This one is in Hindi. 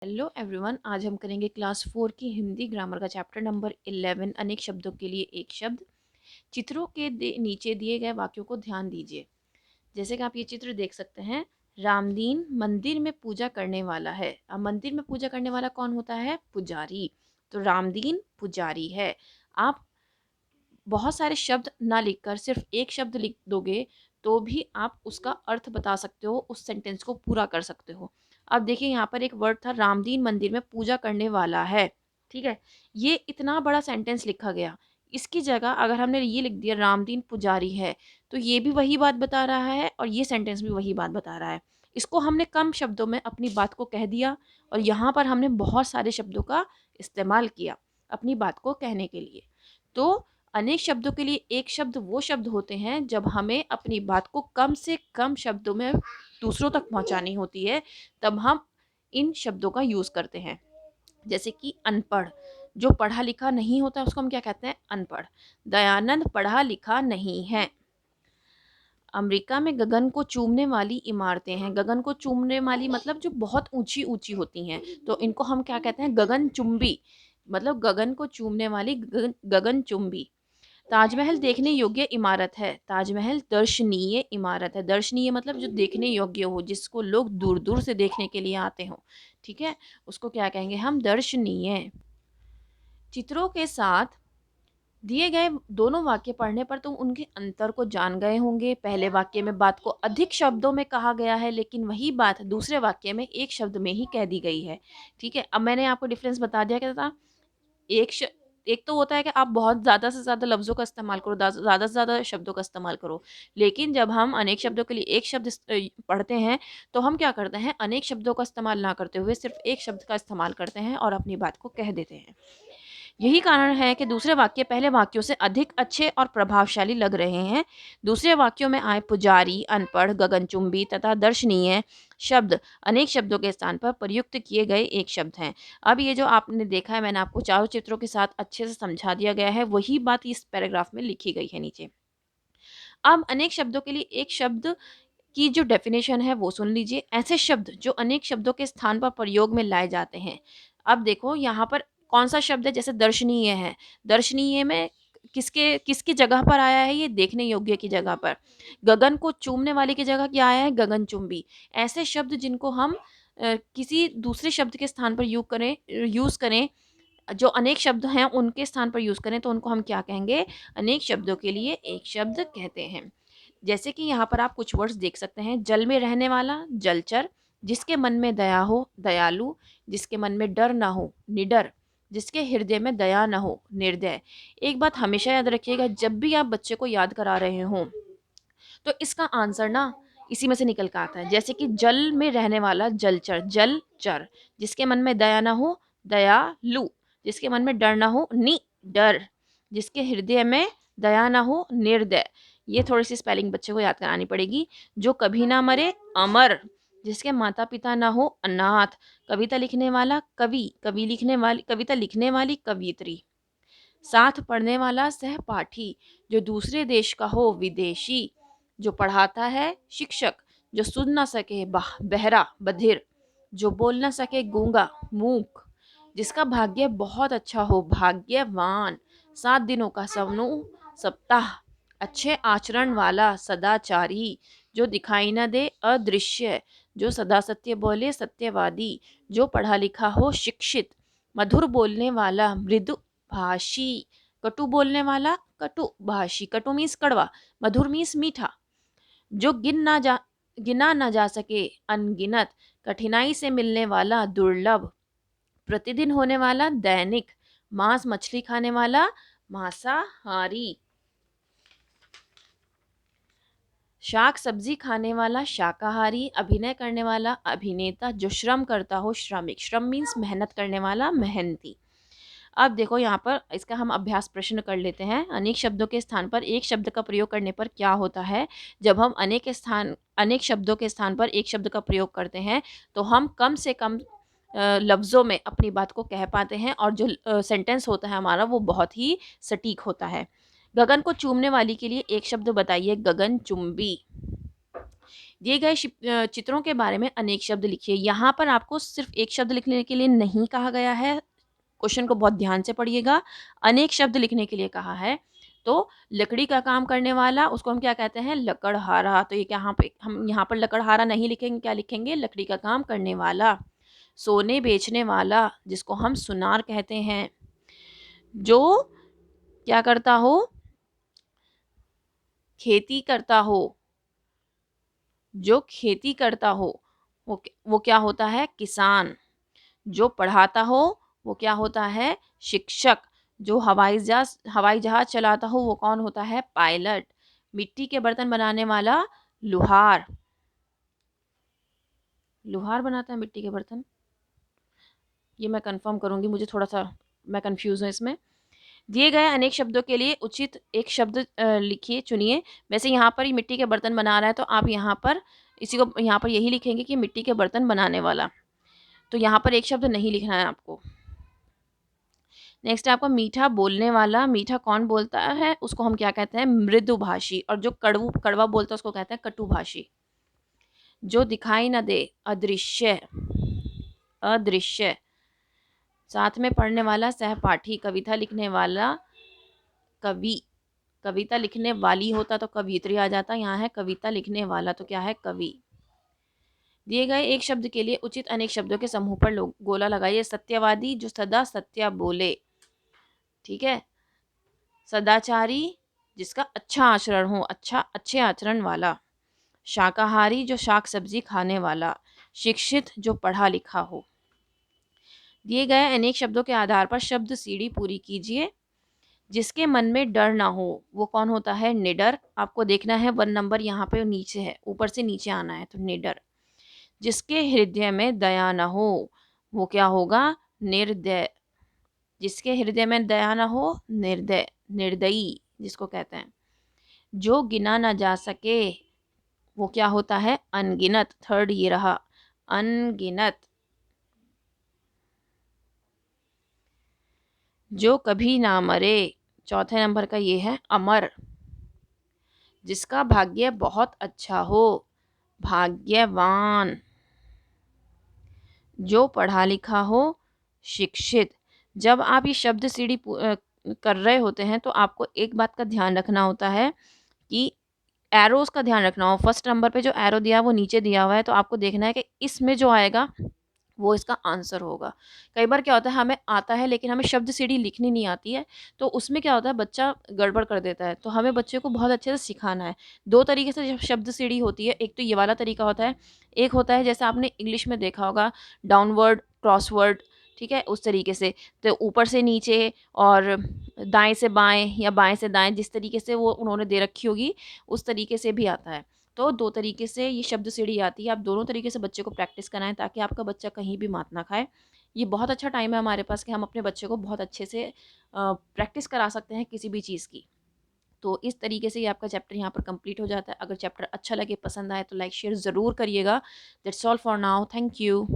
हेलो एवरीवन, आज हम करेंगे क्लास 4 की हिंदी ग्रामर का चैप्टर नंबर 11 अनेक शब्दों के लिए एक शब्द। चित्रों के नीचे दिए गए वाक्यों को ध्यान दीजिए। जैसे कि आप ये चित्र देख सकते हैं, रामदीन मंदिर में पूजा करने वाला है। अब मंदिर में पूजा करने वाला कौन होता है? पुजारी। तो रामदीन पुजारी है। आप बहुत सारे शब्द ना लिखकर सिर्फ एक शब्द लिख दोगे तो भी आप उसका अर्थ बता सकते हो, उस सेंटेंस को पूरा कर सकते हो। अब देखिए, यहाँ पर एक वर्ड था, रामदीन मंदिर में पूजा करने वाला है। ठीक है, ये इतना बड़ा सेंटेंस लिखा गया। इसकी जगह अगर हमने ये लिख दिया रामदीन पुजारी है, तो ये भी वही बात बता रहा है और ये सेंटेंस भी वही बात बता रहा है। इसको हमने कम शब्दों में अपनी बात को कह दिया और यहाँ पर हमने बहुत सारे शब्दों का इस्तेमाल किया अपनी बात को कहने के लिए। तो अनेक शब्दों के लिए एक शब्द वो शब्द होते हैं जब हमें अपनी बात को कम से कम शब्दों में दूसरों तक पहुंचानी होती है, तब हम इन शब्दों का यूज़ करते हैं। जैसे कि अनपढ़, जो पढ़ा लिखा नहीं होता उसको हम क्या कहते हैं? अनपढ़। दयानंद पढ़ा लिखा नहीं है। अमेरिका में गगन को चूमने वाली इमारतें हैं। गगन को चूमने वाली मतलब जो बहुत ऊंची ऊंची होती हैं, तो इनको हम क्या कहते हैं? गगनचुंबी। मतलब गगन को चूमने वाली गगनचुंबी। ताजमहल देखने योग्य इमारत है। ताजमहल दर्शनीय इमारत है। दर्शनीय मतलब जो देखने योग्य हो, जिसको लोग दूर दूर से देखने के लिए आते हो। ठीक है, उसको क्या कहेंगे हम? दर्शनीय। चित्रों के साथ दिए गए दोनों वाक्य पढ़ने पर तुम उनके अंतर को जान गए होंगे। पहले वाक्य में बात को अधिक शब्दों में कहा गया है, लेकिन वही बात दूसरे वाक्य में एक शब्द में ही कह दी गई है। ठीक है, अब मैंने आपको डिफरेंस बता दिया क्या था। एक श एक तो होता है कि आप बहुत ज़्यादा से ज़्यादा लफ्ज़ों का इस्तेमाल करो, ज़्यादा से ज़्यादा शब्दों का इस्तेमाल करो। लेकिन जब हम अनेक शब्दों के लिए एक शब्द पढ़ते हैं, तो हम क्या करते हैं? अनेक शब्दों का इस्तेमाल ना करते हुए सिर्फ़ एक शब्द का इस्तेमाल करते हैं और अपनी बात को कह देते हैं। यही कारण है कि दूसरे वाक्य पहले वाक्यों से अधिक अच्छे और प्रभावशाली लग रहे हैं। दूसरे वाक्यों में आए पुजारी, अनपढ़, गगनचुंबी तथा दर्शनीय शब्द अनेक शब्दों के स्थान पर प्रयुक्त किए गए एक शब्द हैं। अब ये जो आपने देखा है, मैंने आपको चारों चित्रों के साथ अच्छे से समझा दिया गया है, वही बात इस पैराग्राफ में लिखी गई है नीचे। अब अनेक शब्दों के लिए एक शब्द की जो डेफिनेशन है वो सुन लीजिए। ऐसे शब्द जो अनेक शब्दों के स्थान पर प्रयोग में लाए जाते हैं। अब देखो यहाँ पर कौन सा शब्द है? जैसे दर्शनीय है। दर्शनीय में किसके किसकी जगह पर आया है? ये देखने योग्य की जगह पर। गगन को चूमने वाले की जगह क्या आया है? गगनचुंबी। ऐसे शब्द जिनको हम किसी दूसरे शब्द के स्थान पर यूज करें, जो अनेक शब्द हैं उनके स्थान पर यूज करें, तो उनको हम क्या कहेंगे? अनेक शब्दों के लिए एक शब्द कहते हैं। जैसे कि यहाँ पर आप कुछ वर्ड्स देख सकते हैं। जल में रहने वाला, जलचर। जिसके मन में दया हो, दयालु। जिसके मन में डर ना हो, निडर। जिसके हृदय में दया ना हो, निर्दय। एक बात हमेशा याद रखिएगा, जब भी आप बच्चे को याद करा रहे हों, तो इसका आंसर ना इसी में से निकल कर आता है। जैसे कि जल में रहने वाला, जलचर, जलचर। जिसके मन में दया ना हो, दयालु। जिसके मन में डर ना हो, निडर। जिसके हृदय में दया ना हो, निर्दय। ये थोड़ी सी स्पेलिंग बच्चे को याद करानी पड़ेगी। जो कभी ना मरे, अमर। जिसके माता पिता ना हो, अनाथ। कविता लिखने वाला, कवि। कवि लिखने वाली, कविता लिखने वाली, कवियत्री। साथ पढ़ने वाला, सहपाठी। जो दूसरे देश का हो, विदेशी। जो पढ़ाता है, शिक्षक। जो सुन ना सके, बहरा, बधिर। जो बोल ना सके, गूंगा, मूक। जिसका भाग्य बहुत अच्छा हो, भाग्यवान। 7 दिनों का समूह, सप्ताह। अच्छे आचरण वाला, सदाचारी। जो दिखाई न दे, अदृश्य। जो सदा सत्य बोले, सत्यवादी। जो पढ़ा लिखा हो, शिक्षित। मधुर बोलने वाला, मृदु भाषी। कटु बोलने वाला, कटु भाषी। कटु मीन्स कड़वा, मधुर मीन्स मीठा। जो गिना ना जा सके, अनगिनत। कठिनाई से मिलने वाला, दुर्लभ। प्रतिदिन होने वाला, दैनिक। मांस मछली खाने वाला, मांसाहारी। शाक सब्जी खाने वाला, शाकाहारी। अभिनय करने वाला, अभिनेता। जो श्रम करता हो, श्रमिक। श्रम मीन्स मेहनत करने वाला, मेहनती। अब देखो यहाँ पर इसका हम अभ्यास प्रश्न कर लेते हैं। अनेक शब्दों के स्थान पर एक शब्द का प्रयोग करने पर क्या होता है? जब हम अनेक शब्दों के स्थान पर एक शब्द का प्रयोग करते हैं, तो हम कम से कम लफ्ज़ों में अपनी बात को कह पाते हैं और जो सेंटेंस होता है हमारा, वो बहुत ही सटीक होता है। गगन को चूमने वाली के लिए एक शब्द बताइए। गगनचुंबी। दिए गए चित्रों के बारे में अनेक शब्द लिखिए। यहाँ पर आपको सिर्फ एक शब्द लिखने के लिए नहीं कहा गया है, क्वेश्चन को बहुत ध्यान से पढ़िएगा, अनेक शब्द लिखने के लिए कहा है। तो लकड़ी का काम करने वाला, उसको हम क्या कहते हैं, लकड़हारा। तो ये यहाँ पे हम यहाँ पर लकड़हारा नहीं लिखेंगे, क्या लिखेंगे, लकड़ी का काम करने वाला। सोने बेचने वाला, जिसको हम सुनार कहते हैं, जो क्या करता हो, खेती करता हो, जो खेती करता हो, वो क्या होता है, किसान। जो पढ़ाता हो वो क्या होता है, शिक्षक। जो हवाई जहाज चलाता हो वो कौन होता है, पायलट। मिट्टी के बर्तन बनाने वाला, लुहार। लुहार बनाता है मिट्टी के बर्तन, ये मैं कंफर्म करूंगी, मुझे थोड़ा सा, मैं कंफ्यूज हूँ इसमें। दिए गए अनेक शब्दों के लिए उचित एक शब्द लिखिए, चुनिए। वैसे यहाँ पर ही मिट्टी के बर्तन बना रहा है, तो आप यहाँ पर इसी को यहाँ पर यही लिखेंगे कि मिट्टी के बर्तन बनाने वाला। तो यहाँ पर एक शब्द नहीं लिखना है आपको। नेक्स्ट है आपको मीठा बोलने वाला। मीठा कौन बोलता है, उसको हम क्या कहते हैं, मृदुभाषी। और जो कड़वा बोलता है उसको कहते हैं कटुभाषी। जो दिखाई न दे, अदृश्य। अदृश्य। साथ में पढ़ने वाला, सहपाठी। कविता लिखने वाला, कवि। कविता लिखने वाली होता तो कवियत्री आ जाता, यहाँ है कविता लिखने वाला, तो क्या है, कवि। दिए गए एक शब्द के लिए उचित अनेक शब्दों के समूह पर गोला लगाइए। सत्यवादी, जो सदा सत्य बोले, ठीक है। सदाचारी, जिसका अच्छा आचरण हो, अच्छे आचरण वाला। शाकाहारी, जो शाक सब्जी खाने वाला। शिक्षित, जो पढ़ा लिखा हो। दिए गए अनेक शब्दों के आधार पर शब्द सीढ़ी पूरी कीजिए। जिसके मन में डर ना हो वो कौन होता है, निडर। आपको देखना है 1 नंबर यहाँ पे नीचे है, ऊपर से नीचे आना है, तो निडर। जिसके हृदय में दया ना हो वो क्या होगा, निर्दय। जिसके हृदय में दया ना हो, निर्दय, निर्दयी जिसको कहते हैं। जो गिना ना जा सके वो क्या होता है, अनगिनत। थर्ड ये रहा, अनगिनत। जो कभी ना मरे, चौथे नंबर का ये है, अमर। जिसका भाग्य बहुत अच्छा हो, भाग्यवान। जो पढ़ा लिखा हो, शिक्षित। जब आप ये शब्द सीढ़ी कर रहे होते हैं तो आपको एक बात का ध्यान रखना होता है कि एरोस का ध्यान रखना हो। फर्स्ट नंबर पे जो एरो दिया है वो नीचे दिया हुआ है, तो आपको देखना है कि इसमें जो आएगा वो इसका आंसर होगा। कई बार क्या होता है, हमें आता है लेकिन हमें शब्द सीढ़ी लिखनी नहीं आती है, तो उसमें क्या होता है, बच्चा गड़बड़ कर देता है। तो हमें बच्चे को बहुत अच्छे से सिखाना है। 2 तरीके से शब्द सीढ़ी होती है। एक तो ये वाला तरीका होता है, एक होता है जैसे आपने इंग्लिश में देखा होगा, डाउनवर्ड, क्रॉसवर्ड, ठीक है, उस तरीके से। तो ऊपर से नीचे और दाएं से बाएं या बाएं से दाएं, जिस तरीके से वो उन्होंने दे रखी होगी उस तरीके से भी आता है। तो 2 तरीके से ये शब्द सीढ़ी आती है। आप दोनों तरीके से बच्चे को प्रैक्टिस कराएं ताकि आपका बच्चा कहीं भी मात ना खाए। ये बहुत अच्छा टाइम है हमारे पास कि हम अपने बच्चे को बहुत अच्छे से प्रैक्टिस करा सकते हैं किसी भी चीज़ की। तो इस तरीके से ये आपका चैप्टर यहाँ पर कंप्लीट हो जाता है। अगर चैप्टर अच्छा लगे, पसंद आए तो लाइक शेयर ज़रूर करिएगा। That's all for now, thank you.